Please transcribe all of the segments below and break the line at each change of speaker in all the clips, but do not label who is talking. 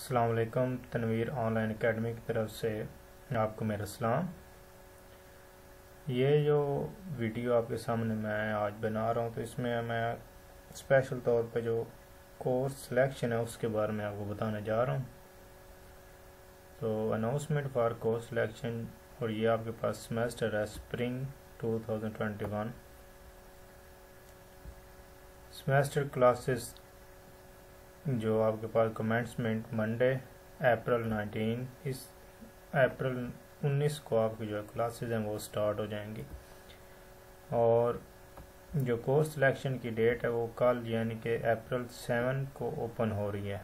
अस्सलाम वालेकुम। Tanveer online academy की तरफ से आपको मेरा सलाम। ये जो वीडियो आपके सामने मैं आज बना रहा हूँ तो इसमें मैं स्पेशल तौर पे जो कोर्स सिलेक्शन है उसके बारे में आपको बताने जा रहा हूँ। तो अनाउंसमेंट फॉर कोर्स सिलेक्शन, और ये आपके पास सेमेस्टर है स्प्रिंग 2021। सेमेस्टर क्लासेस जो आपके पास कमेंसमेंट मंडे अप्रैल 19, इस अप्रैल 19 को आपकी जो क्लासेस हैं वो स्टार्ट हो जाएंगी। और जो कोर्स सिलेक्शन की डेट है वो कल यानी कि अप्रैल 7 को ओपन हो रही है।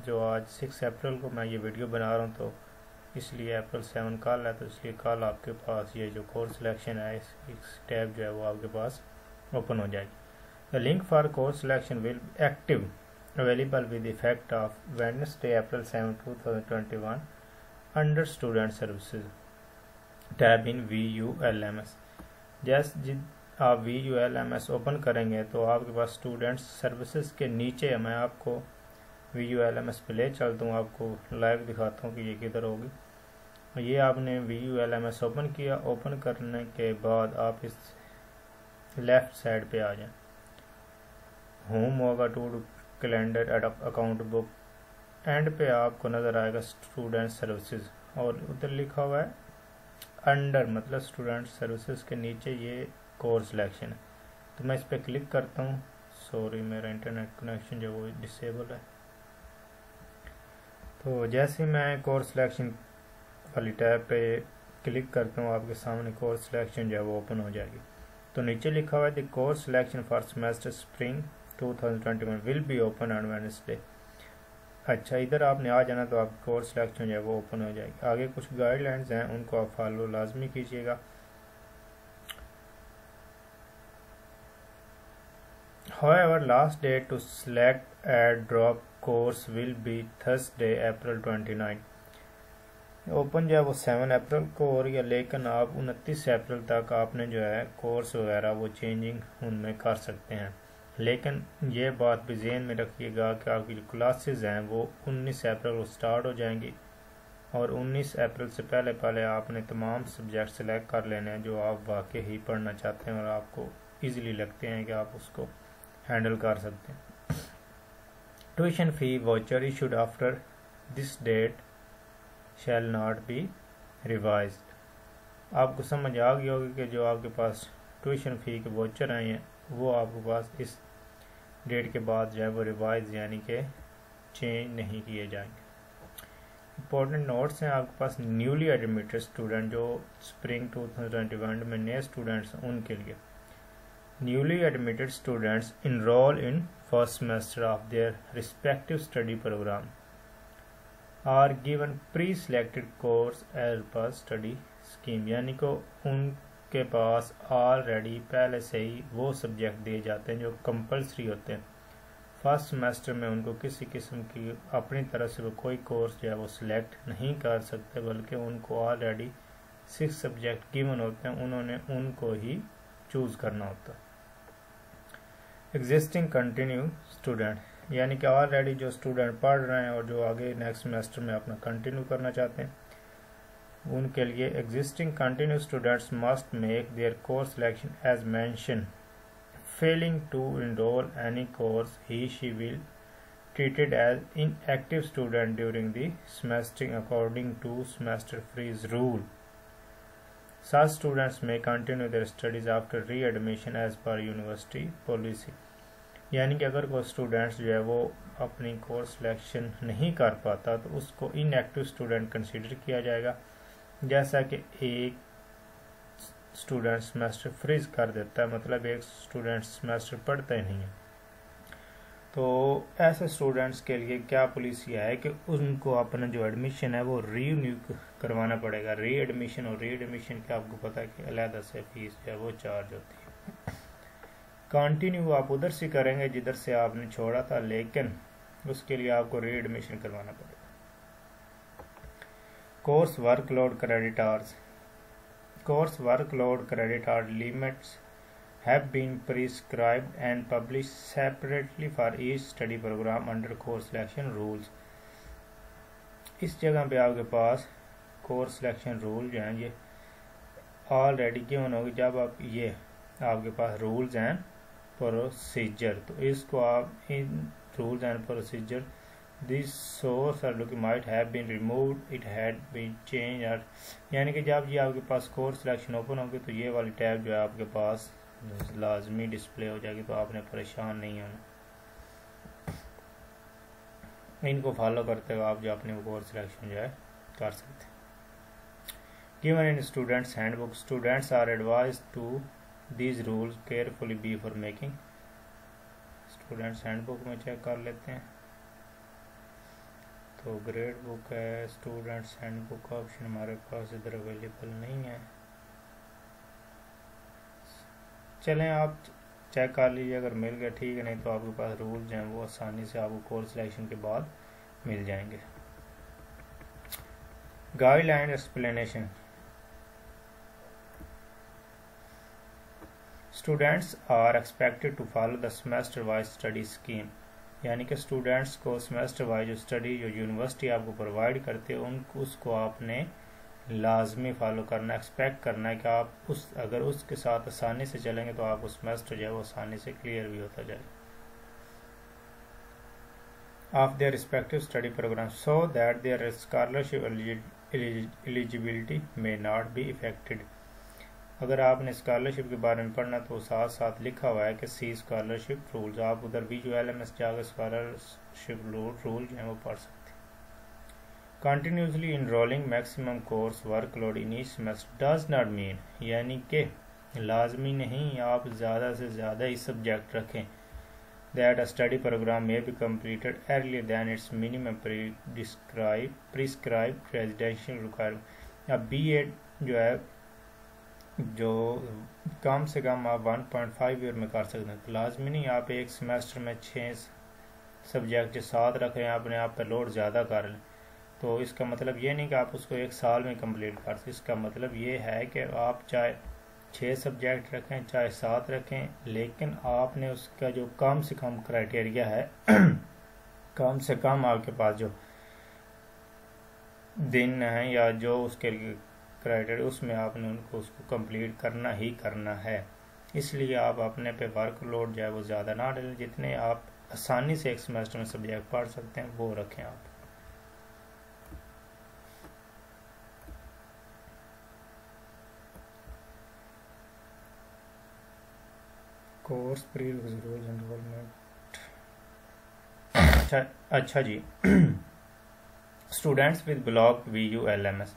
जो आज 6 अप्रैल को मैं ये वीडियो बना रहा हूँ तो इसलिए अप्रैल 7 कल है, तो इसलिए कल आपके पास ये जो कोर्स सिलेक्शन है इस टैब जो है वो आपके पास ओपन हो जाएगी। The link for course selection will active available with effect of Wednesday, April 7, 2021 under Student Services tab in VULMS। जैसे आप VULMS ओपन करेंगे तो आपके पास स्टूडेंट्स सर्विसेज के नीचे मैं आपको VULMS पे ले चलता हूँ, आपको लाइव दिखाता हूँ कि ये किधर होगी। ये आपने VULMS ओपन किया। ओपन करने के बाद आप इस लेफ्ट साइड पे आ जाएं। होम होगा to calendar account book, and पे आपको नज़र आएगा स्टूडेंट सर्विसेज और उधर लिखा हुआ है अंडर, मतलब स्टूडेंट सर्विसेज के नीचे ये कोर्स सिलेक्शन है। तो मैं इस पर क्लिक करता हूँ। सॉरी, मेरा इंटरनेट कनेक्शन जो वो डिसेबल है। तो जैसे मैं कोर्स सिलेक्शन वाली टैब पे क्लिक करता हूँ आपके सामने कोर्स सिलेक्शन जो है वो ओपन हो जाएगी। तो नीचे लिखा हुआ है the course selection for semester spring 2021 will be open on Wednesday. अच्छा, इधर आपने आ जाना तो आप कोर्स सिलेक्शन जो है वो ओपन हो जाएगी। आगे कुछ गाइडलाइंस हैं, उनको आप फॉलो लाजमी कीजिएगा। However, last date to select add drop course will be Thursday, April 29। Open जो है वो 7 अप्रैल को हो रही है, लेकिन आप 29 अप्रैल तक आपने जो है कोर्स वगैरह वो चेंजिंग उनमें कर सकते हैं। लेकिन ये बात भी ज़हन में रखिएगा कि आपकी जो क्लासेस हैं वो 19 अप्रैल को स्टार्ट हो जाएंगी, और 19 अप्रैल से पहले पहले आपने तमाम सब्जेक्ट सेलेक्ट कर लेने हैं जो आप वाकई ही पढ़ना चाहते हैं और आपको इजीली लगते हैं कि आप उसको हैंडल कर सकते हैं। Tuition fee voucher issued after this date shall not be revised. आपको समझ आ गई होगी कि जो आपके पास ट्यूशन फ़ी के वाउचर आए हैं वो आपके पास इस डेट के बाद जो है वो रिवाइज यानी कि चेंज नहीं किए जाएंगे। इंपॉर्टेंट नोट्स हैं आपके पास। न्यूली एडमिटेड स्टूडेंट जो स्प्रिंग 2021 में नए स्टूडेंट्स उनके लिए newly admitted students enrol in first semester of their respective study program are given pre selected course as per study scheme, यानी को उनके पास ऑलरेडी पहले से ही वो सब्जेक्ट दिए जाते हैं जो कंपलसरी होते हैं। फर्स्ट सेमेस्टर में उनको किसी किस्म की अपनी तरफ से वो कोई कोर्स जो है वो सिलेक्ट नहीं कर सकते, बल्कि उनको ऑलरेडी 6 सब्जेक्ट गिवन होते हैं, उन्होंने उनको ही चूज़ करना होता है। एग्जिस्टिंग कंटिन्यू स्टूडेंट, यानी कि ऑलरेडी जो स्टूडेंट पढ़ रहे हैं और जो आगे नेक्स्ट सेमेस्टर में अपना कंटिन्यू करना चाहते हैं उनके लिए existing continue students must make their course selection as mention. Failing to enroll any course, he she will treated as inactive student during the semestering according to semester freeze rule. Such students may continue their studies after readmission as per university policy। यानी कि अगर कोई students जो है वो अपनी course selection नहीं कर पाता तो उसको इनएक्टिव स्टूडेंट कंसीडर किया जाएगा। जैसा कि एक स्टूडेंट सेमेस्टर फ्रीज कर देता है, मतलब एक स्टूडेंट सेमेस्टर पढ़ता ही नहीं है, तो ऐसे स्टूडेंट्स के लिए क्या पॉलिसी है कि उनको अपना जो एडमिशन है वो रीन्यू करवाना पड़ेगा। री एडमिशन और री एडमिशन की आपको पता है कि अलग से फीस जो है वो चार्ज होती है। कंटिन्यू आप उधर से करेंगे जिधर से आपने छोड़ा था, लेकिन उसके लिए आपको री एडमिशन करवाना पड़ेगा। Course workload credit hours, course workload credit hour limits have been prescribed and published separately for each study program under course selection rules। इस जगह पे आपके पास कोर्स सिलेक्शन रूल जो हैं ये ऑलरेडी गिवन होगी। जब आप ये आपके पास रूल्स एंड प्रोसीजर, तो इसको आप इन rules and procedure this source are looking might have been removed, it had been change, और यानी कि जब ये आपके पास कोर्स सिलेक्शन ओपन होगी तो ये वाली टैब जो है आपके पास लाजमी डिस्प्ले हो जाएगी, तो आपने परेशान नहीं होना। इनको फॉलो करते हुए आप जो अपने कोर्स सिलेक्शन जो है कर सकते हैं। Given in students handbook, students are advised to these rules carefully before making। Students handbook में चेक कर लेते हैं, तो ग्रेड बुक है, स्टूडेंट्स हैंडबुक का ऑप्शन हमारे पास इधर अवेलेबल नहीं है। चलें आप चेक कर लीजिए, अगर मिल गया ठीक है, नहीं तो आपके पास रूल्स हैं वो आसानी से आपको कोर्स सिलेक्शन के बाद मिल जाएंगे। Guideline explanation. Students are expected to follow the semester wise study scheme, यानी कि स्टूडेंट्स को सेमेस्टर वाइज जो स्टडी जो यूनिवर्सिटी आपको प्रोवाइड करते हैं उसको आपने लाजमी फॉलो करना, एक्सपेक्ट करना है कि आप अगर उसके साथ आसानी से चलेंगे तो आपको सेमेस्टर जो है वो आसानी से क्लियर भी होता जाए। Of their respective study program so that their scholarship eligibility may not be affected. अगर आपने स्कॉलरशिप के बारे में पढ़ना तो साथ साथ लिखा हुआ है कि सी स्कॉलरशिप रूल्स, आप उधर VULMS जाकर स्कॉलरशिप रूल जो है वो पढ़ सकते हैं। Continuously enrolling maximum course workload in each semester does not mean, यानी कि लाजमी नहीं आप ज़्यादा से ज़्यादा ही सब्जेक्ट रखें। That a study program may be completed earlier than its minimum prescribe residential requirement. अब BEd जो है जो कम से कम आप 1.5 ईयर में कर सकते हैं, तो लाजमी नहीं आप एक सेमेस्टर में 6 सब्जेक्ट जो 7 रखें, अपने आप पर लोड ज़्यादा कर लें। तो इसका मतलब ये नहीं कि आप उसको 1 साल में कंप्लीट कर सकते, इसका मतलब ये है कि आप चाहे 6 सब्जेक्ट रखें चाहे 7 रखें, लेकिन आपने उसका जो कम से कम क्राइटेरिया है कम से कम आपके पास जो दिन है या जो उसके क्राइटेरिया उसमें आपने उसको कंप्लीट करना ही करना है। इसलिए आप अपने पे वर्कलोड जो है वो ज़्यादा ना डालें, जितने आप आसानी से एक सेमेस्टर में सब्जेक्ट पढ़ सकते हैं वो रखें आप। Course pre rules enrolment. अच्छा जी students with block VULMS,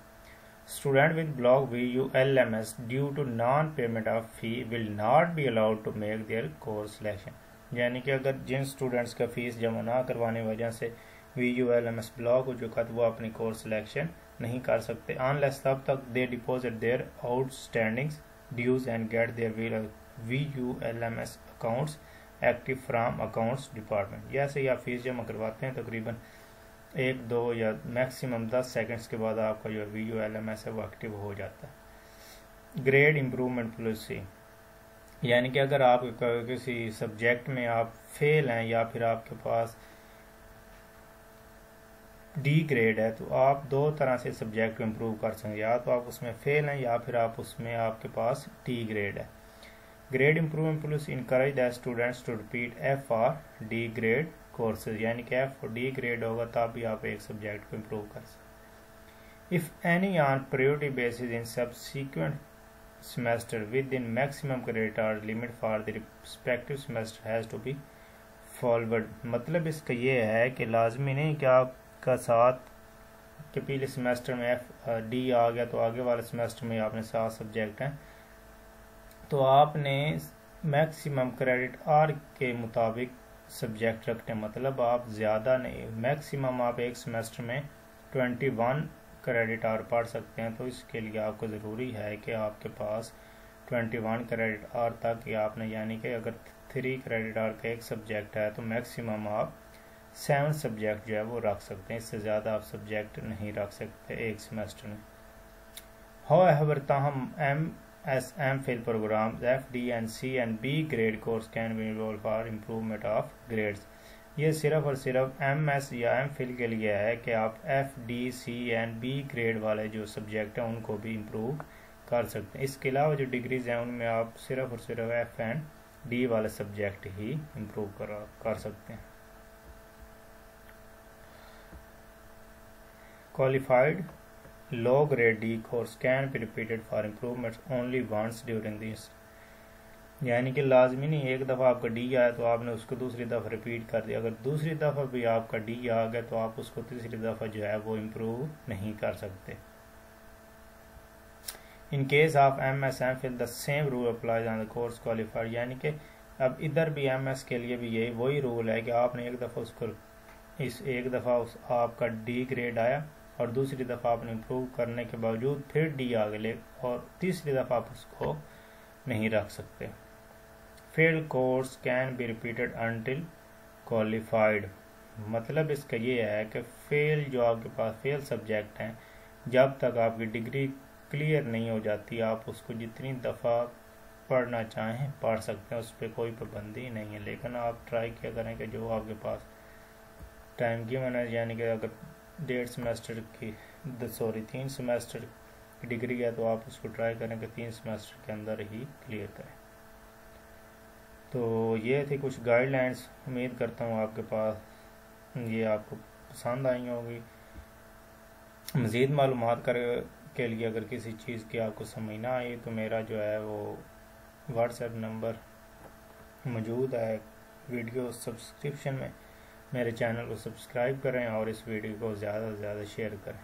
student with block VULMS due to non-payment of fee will not be allowed to make their course selection। यानी कि अगर जिन स्टूडेंट्स का फीस जमा ना करवाने वजह से VULMS ब्लॉक हो चुका तो वो अपनी कोर्स सिलेक्शन नहीं कर सकते अनलेस तब तक they deposit their outstandings dues and get their VULMS accounts active from accounts department. जैसे ही आप फीस जमा करवाते हैं तकरीबन 1-2 या मैक्सिमम 10 सेकंड्स के बाद आपका जो VULMS है वो एक्टिव हो जाता है। ग्रेड इम्प्रूवमेंट पॉलिसी, यानी कि अगर आप किसी सब्जेक्ट में आप फेल हैं या फिर आपके पास D ग्रेड है तो आप 2 तरह से सब्जेक्ट को इम्प्रूव कर सकते हैं, या तो आप उसमें फेल हैं या फिर आप उसमें आपके पास D ग्रेड है। Grade improvement policy encourage the students to repeat F और D ग्रेड कोर्सेज, यानी कि F और D ग्रेड होगा तब भी आप एक सब्जेक्ट को इम्प्रूव कर सकते। If any on priority basis in subsequent semester within maximum credit hour limit for the respective semester has to be forward. मतलब इसका ये है कि लाजमी नहीं कि आपका साथ के पहले सेमेस्टर में D आ गया तो आगे वाले सेमेस्टर में आपने 7 सब्जेक्ट हैं तो आपने मैक्सिमम क्रेडिट आर के मुताबिक सब्जेक्ट रखते, मतलब आप ज़्यादा नहीं, मैक्सिमम आप एक सेमेस्टर में 21 क्रेडिट आवर पढ़ सकते हैं। तो इसके लिए आपको ज़रूरी है कि आपके पास 21 क्रेडिट आवर तक ही आपने, यानी कि अगर 3 क्रेडिट आवर का एक सब्जेक्ट है तो मैक्सिमम आप 7 सब्जेक्ट जो है वो रख सकते हैं, इससे ज़्यादा आप सब्जेक्ट नहीं रख सकते एक सेमेस्टर में। हाउएवर ताहम MSM programme FD and C and B grade course can be enrolled for improvement of grades। ये सिर्फ और सिर्फ MS या MPhil के लिए है कि आप FD, C and B grade वाले जो सब्जेक्ट हैं उनको भी इम्प्रूव कर सकते हैं। इसके अलावा जो डिग्रीज हैं उनमें आप सिर्फ और सिर्फ F एंड D वाले सब्जेक्ट ही इम्प्रूव कर सकते हैं। Qualified low grade D course can be repeated for improvements only once during this, यानी कि लाजमी नहीं एक दफ़ा आपका D आया तो आपने उसको दूसरी दफ़ा रिपीट कर दिया। अगर दूसरी दफ़ा भी आपका D आ गया तो आप उसको तीसरी दफ़ा जो है वो इम्प्रूव नहीं कर सकते। In case of MS MPhil the same rule applies on the course qualified, यानी कि अब इधर भी MS के लिए भी यही वही रूल है कि आपने एक दफ़ा उसको एक दफ़ा आपका D ग्रेड आया और दूसरी दफ़ा आपने इम्प्रूव करने के बावजूद फिर D आ गए और तीसरी दफ़ा आप उसको नहीं रख सकते। Failed course can be repeated until qualified, मतलब इसका ये है कि फेल जो आपके पास फेल सब्जेक्ट हैं जब तक आपकी डिग्री क्लियर नहीं हो जाती आप उसको जितनी दफ़ा पढ़ना चाहें पढ़ सकते हैं, उस पर कोई पाबंदी नहीं है। लेकिन आप ट्राई किया करें कि जो आपके पास टाइम गिवन है, यानी कि अगर 3 सेमेस्टर की डिग्री है तो आप उसको ट्राई करें कि 3 सेमेस्टर के अंदर ही क्लियर करें। तो ये थी कुछ गाइडलाइंस, उम्मीद करता हूँ आपके पास ये आपको पसंद आई होगी। मज़ीद मालूमात के लिए अगर किसी चीज़ की आपको समझ ना आई तो मेरा जो है वो व्हाट्सएप नंबर मौजूद है वीडियो सब्सक्रिप्शन में। मेरे चैनल को सब्सक्राइब करें और इस वीडियो को ज़्यादा से ज़्यादा शेयर करें।